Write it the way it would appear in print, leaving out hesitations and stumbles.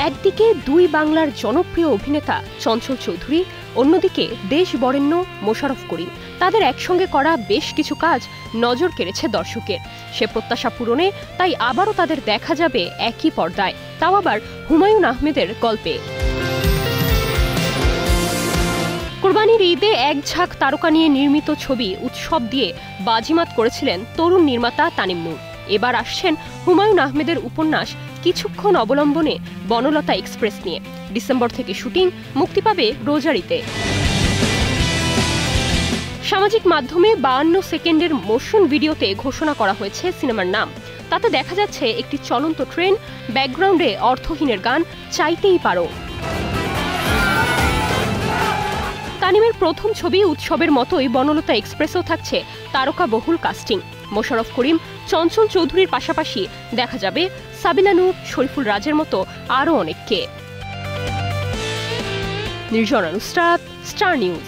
একদিকে দুই বাংলার জনপ্রিয় অভিনেতা চঞ্চল চৌধুরী, অন্যদিকে দেশ বরেণ্য মোশাররফ করিম। তাদের একসঙ্গে করা বেশ কিছু কাজ নজর কেড়েছে দর্শকের। সে প্রত্যাশা পূরণে তাই আবারও তাদের দেখা যাবে একই পর্দায়, তাও আবার হুমায়ূন আহমেদের গল্পে। কোরবানির ঈদে এক ঝাঁক তারকা নিয়ে নির্মিত ছবি উৎসব দিয়ে বাজিমাত করেছিলেন তরুণ নির্মাতা তানিম নূর। এবার আসছেন হুমায়ূন আহমেদের উপন্যাস কিছুক্ষণ অবলম্বনে বনলতা এক্সপ্রেস নিয়ে। ডিসেম্বর থেকে শুটিং, মুক্তি পাবে রোজারিতে। সামাজিক মাধ্যমে 52 সেকেন্ডের মোশন ভিডিওতে ঘোষণা করা হয়েছে সিনেমার নাম। তাতে দেখা যাচ্ছে একটি চলন্ত ট্রেন, ব্যাকগ্রাউন্ডে অর্থহীনের গান চাইতেই পারো। তানিমের প্রথম ছবি উৎসবের মতোই বনলতা এক্সপ্রেসেও থাকছে তারকা বহুল কাস্টিং। মোশাররফ করিম, চঞ্চল চৌধুরীর পাশাপাশি দেখা যাবে সাবিনা নূর, শরীফুল রাজের মতো আরও অনেককে। Nirjona Nusrat, star news.